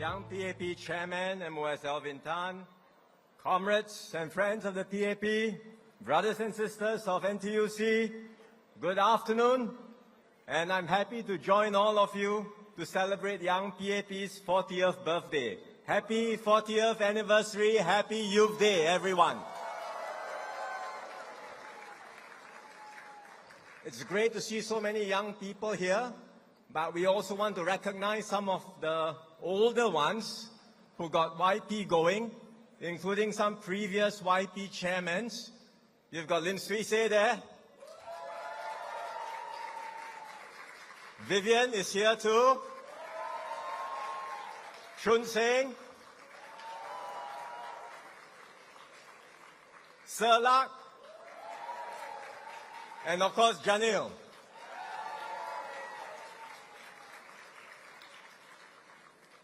Young PAP Chairman MOS Alvin Tan, comrades and friends of the PAP, brothers and sisters of NTUC, good afternoon, and I'm happy to join all of you to celebrate Young PAP's 40th birthday. Happy 40th anniversary, happy Youth Day, everyone. It's great to see so many young people here, but we also want to recognize some of the older ones who got YP going, including some previous YP chairmen. You've got Lim Swee Say there. Vivian is here too. Chun Sing. Serlak. And of course, Janil.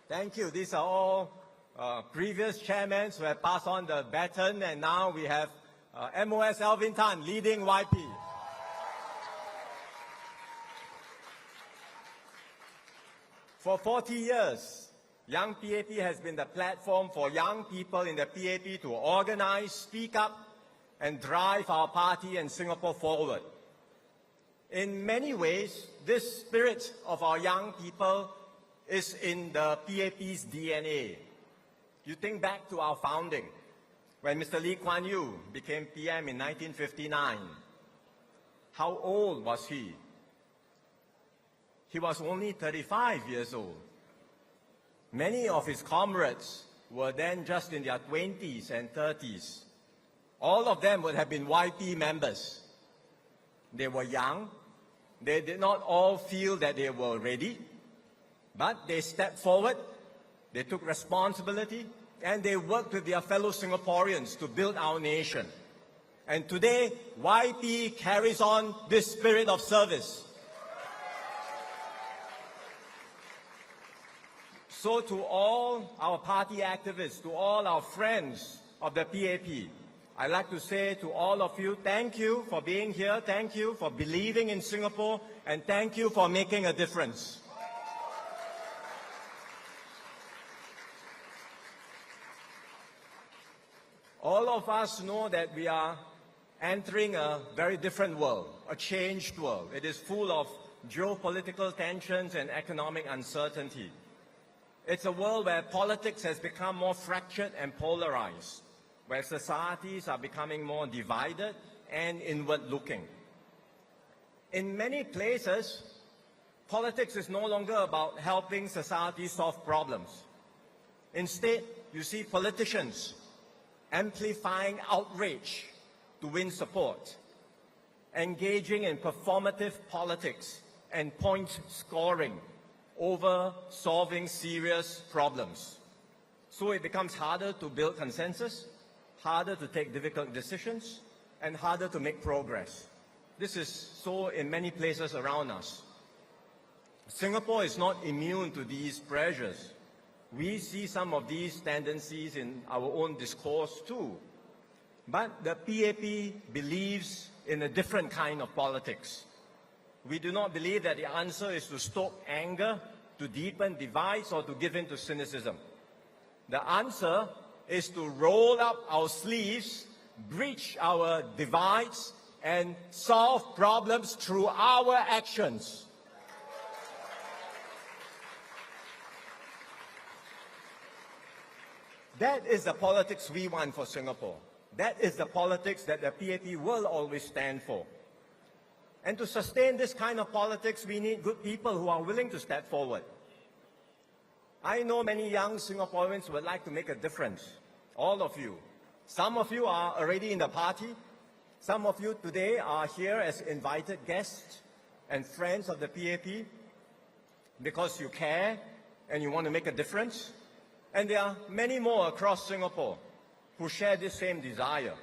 Thank you. These are all previous chairmen who have passed on the baton, and now we have MOS Alvin Tan leading YP. For 40 years, Young PAP has been the platform for young people in the PAP to organize, speak up, and drive our party and Singapore forward. In many ways, this spirit of our young people is in the PAP's DNA. You think back to our founding, when Mr. Lee Kuan Yew became PM in 1959. How old was he? He was only 35 years old. Many of his comrades were then just in their 20s and 30s. All of them would have been YP members. They were young. They did not all feel that they were ready, but they stepped forward, they took responsibility, and they worked with their fellow Singaporeans to build our nation. And today, YP carries on this spirit of service. So to all our party activists, to all our friends of the PAP, I'd like to say to all of you, thank you for being here, thank you for believing in Singapore, and thank you for making a difference. All of us know that we are entering a very different world, a changed world. It is full of geopolitical tensions and economic uncertainty. It's a world where politics has become more fractured and polarized, where societies are becoming more divided and inward-looking. In many places, politics is no longer about helping society solve problems. Instead, you see politicians amplifying outrage to win support, engaging in performative politics and point scoring over solving serious problems. So it becomes harder to build consensus, harder to take difficult decisions, and harder to make progress. This is so in many places around us. Singapore is not immune to these pressures. We see some of these tendencies in our own discourse too. But the PAP believes in a different kind of politics. We do not believe that the answer is to stoke anger, to deepen divides, or to give in to cynicism. The answer is to roll up our sleeves, breach our divides, and solve problems through our actions. That is the politics we want for Singapore. That is the politics that the PAP will always stand for. And to sustain this kind of politics, we need good people who are willing to step forward. I know many young Singaporeans would like to make a difference. All of you. Some of you are already in the party. Some of you today are here as invited guests and friends of the PAP because you care and you want to make a difference. And there are many more across Singapore who share this same desire.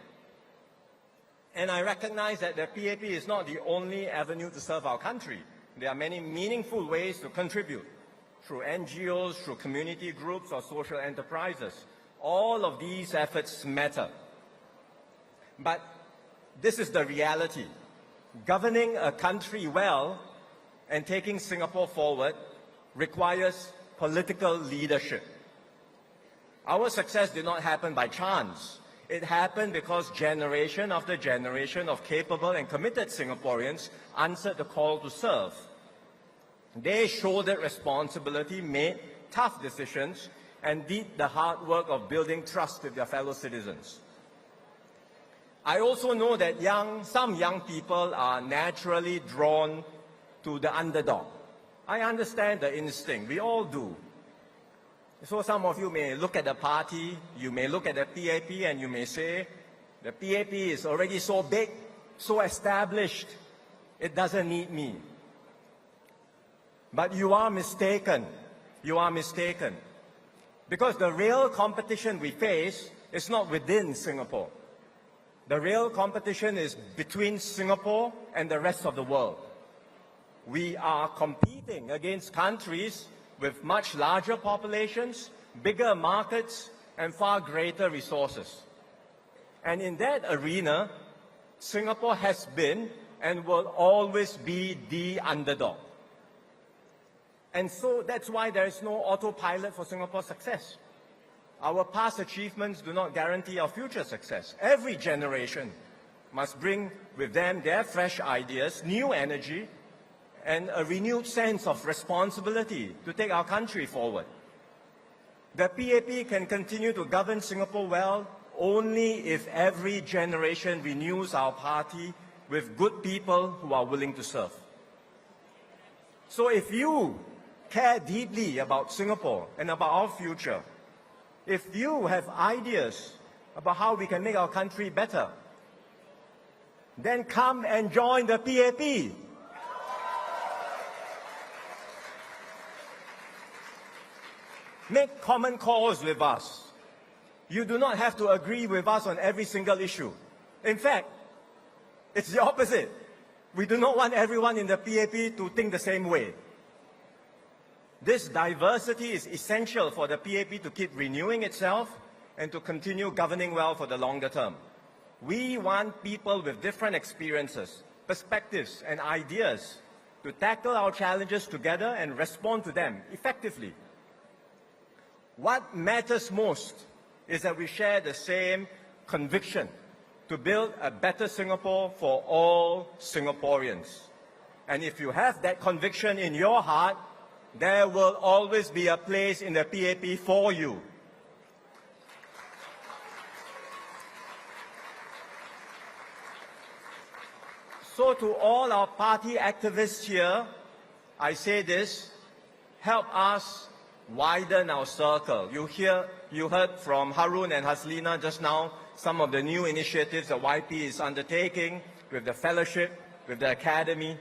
And I recognize that the PAP is not the only avenue to serve our country. There are many meaningful ways to contribute through NGOs, through community groups or social enterprises. All of these efforts matter. But this is the reality. Governing a country well and taking Singapore forward requires political leadership. Our success did not happen by chance. It happened because generation after generation of capable and committed Singaporeans answered the call to serve. They shouldered responsibility, made tough decisions, and did the hard work of building trust with their fellow citizens. I also know that some young people are naturally drawn to the underdog. I understand the instinct. We all do. So some of you may look at the party, you may look at the PAP, and you may say, the PAP is already so big, so established, it doesn't need me. But you are mistaken. You are mistaken. Because the real competition we face is not within Singapore. The real competition is between Singapore and the rest of the world. We are competing against countries with much larger populations, bigger markets, and far greater resources. And in that arena, Singapore has been and will always be the underdog. And so that's why there is no autopilot for Singapore's success. Our past achievements do not guarantee our future success. Every generation must bring with them their fresh ideas, new energy, and a renewed sense of responsibility to take our country forward. The PAP can continue to govern Singapore well only if every generation renews our party with good people who are willing to serve. So if you care deeply about Singapore and about our future, if you have ideas about how we can make our country better, then come and join the PAP. Make common cause with us. You do not have to agree with us on every single issue. In fact, it's the opposite. We do not want everyone in the PAP to think the same way. This diversity is essential for the PAP to keep renewing itself and to continue governing well for the longer term. We want people with different experiences, perspectives, and ideas to tackle our challenges together and respond to them effectively. What matters most is that we share the same conviction to build a better Singapore for all Singaporeans. And if you have that conviction in your heart, there will always be a place in the PAP for you. So to all our party activists here, I say this: help us widen our circle. You heard from Harun and Haslina just now some of the new initiatives that YP is undertaking with the fellowship, with the academy.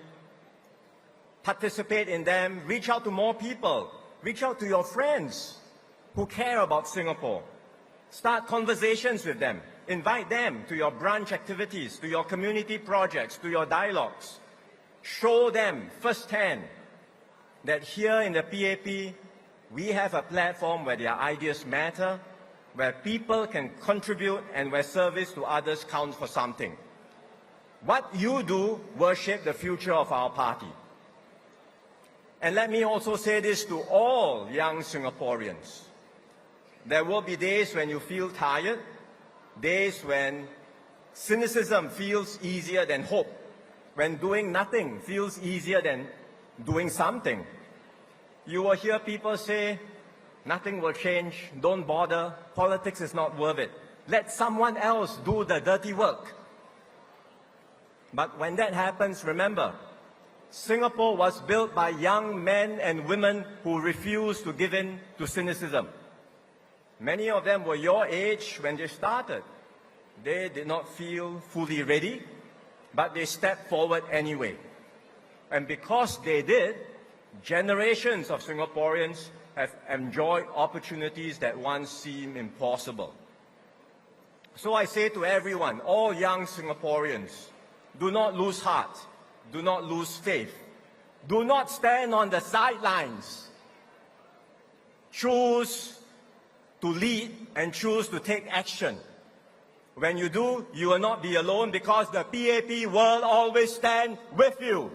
Participate in them, reach out to more people, reach out to your friends who care about Singapore. Start conversations with them, invite them to your branch activities, to your community projects, to your dialogues. Show them firsthand that here in the PAP, we have a platform where their ideas matter, where people can contribute, and where service to others counts for something. What you do will shape the future of our party. And let me also say this to all young Singaporeans. There will be days when you feel tired, days when cynicism feels easier than hope, when doing nothing feels easier than doing something. You will hear people say, nothing will change, don't bother, politics is not worth it. Let someone else do the dirty work. But when that happens, remember, Singapore was built by young men and women who refused to give in to cynicism. Many of them were your age when they started. They did not feel fully ready, but they stepped forward anyway. And because they did, generations of Singaporeans have enjoyed opportunities that once seemed impossible. So I say to everyone, all young Singaporeans, do not lose heart, do not lose faith, do not stand on the sidelines. Choose to lead and choose to take action. When you do, you will not be alone because the PAP will always stand with you.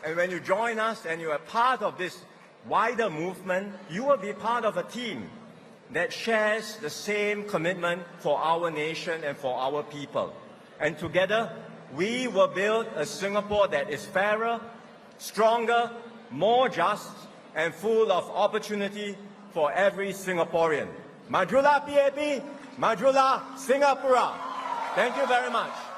And when you join us and you are part of this wider movement, you will be part of a team that shares the same commitment for our nation and for our people. And together, we will build a Singapore that is fairer, stronger, more just, and full of opportunity for every Singaporean. Majulah PAP, Majulah Singapura. Thank you very much.